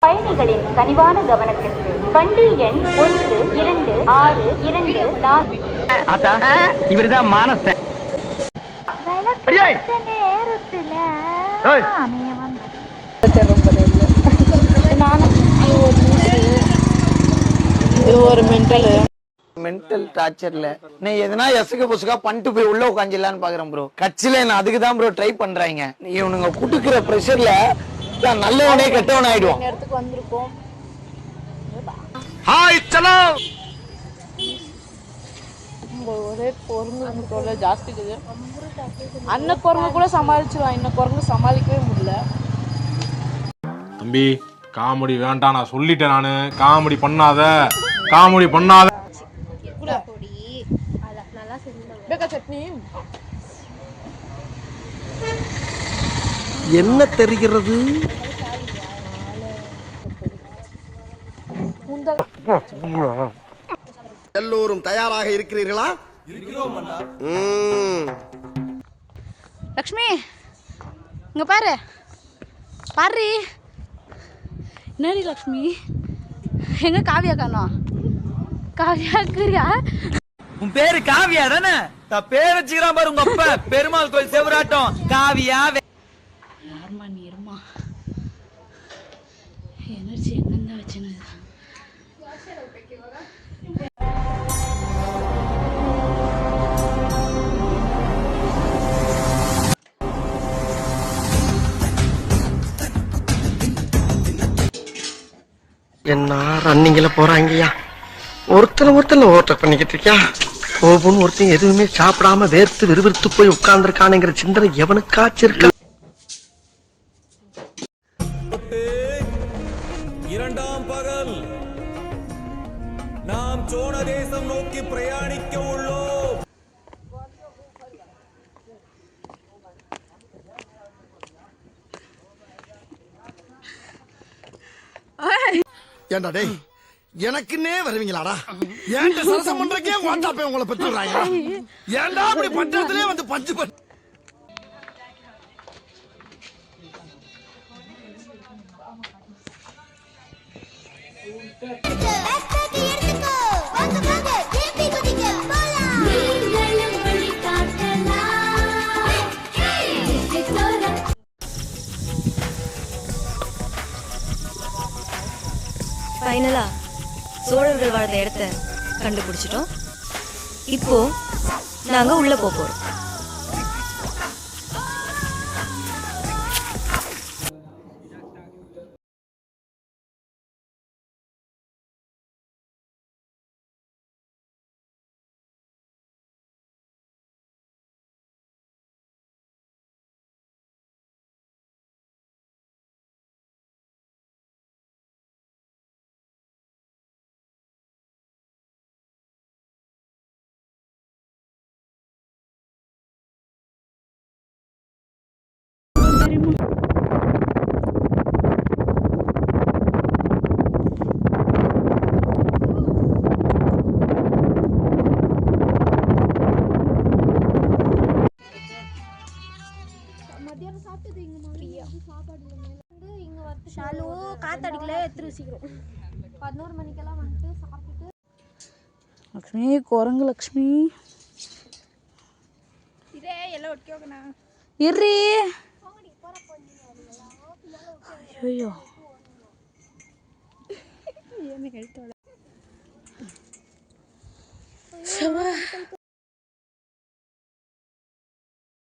பயணிகளின் கனிவான கவனத்திற்கு வண்டி எண் 122624. இவருதான் மானஸ்தன். மென்டல் டார்ச்சர்ல நீ எதனா எசுக்கு புசுக்கா பண்ணிட்டு போய் உள்ள உட்காந்துலான்னு பாக்குறேன் ப்ரோ. கட்சியில நான் அதுக்கு தான் ப்ரோ ட்ரை பண்றாங்க. இவனுங்க குடுக்குற பிரஷர்ல நல்லவனே கெட்டவன் ஆயிடுவான். இடத்துக்கு வந்திருக்கோம். ஹாய் சலோ. ஒரே குரங்கு தொல்லை ஜாஸ்தி இருக்குது. அண்ணன் குரங்கு கூட சமாளிச்சிருவான், இன்னும் குரங்கு சமாளிக்கவே முடியல. தம்பி காமெடி வேண்டாம், நான் சொல்லிட்டேன். நானு காமெடி பண்ணாத, காமெடி பண்ணாத. சட்னி என்ன தெரிகிறது? எல்லோரும் தயாராக இருக்கிறீர்களா? லக்ஷ்மி இங்க பாரு, பாரு. என்னடி லக்ஷ்மி, எங்க காவியா காணோம்? காவியா இருக்கிறியா? உன் பேரு காவியா தானே? பேர் வச்சுக்கிறான் பாரு உங்க அப்பா. பெருமாள் கோயில் செவராட்டம் காவியா. யாருமா நீ? இருமா, எனர்ஜி எங்க வச்சுன்னு. என்ன ரன்னிங்ல போறாங்கய்யா? ஒருத்தர் ஓவர் பண்ணிக்கிட்டு இருக்கியா? கோபுன்னு ஒருத்தன் எதுவுமே சாப்பிடாம வேர்த்து விறுவிறுத்து போய் உட்கார்ந்துருக்கானுங்கிற சிந்தனை எவனுக்காச்சும் இருக்கு? இரண்டாம் பகல் நாம் சோழ தேசம் நோக்கி பிரயாணிக்க உள்ளோம். ஏண்டா டேய், எனக்குன்னே வருவீங்களாடா? ஏன்டா சரசம் பண்றக்கே வாட்ஸ்அப்பே உங்களை பெற்றுறாங்க? ஏன்டா அப்படி பட்டத்திலே வந்து பஞ்சு பண்ண? ஃபைனலா சோழர்கள் வாழ்ந்த இடத்த கண்டுபிடிச்சிட்டோம். இப்போ நாங்க உள்ள போறோம். காத்தடிக்கல, எத்திரி சீக்கிரம் 11 மணிக்கெல்லாம் வந்துட்டு சாப்பிட்டுட்டு. லக்ஷ்மி குரங்கு லக்ஷ்மி, இதே எல்லாம் ஒட்டியோகண்ணா இரு. ஐயோ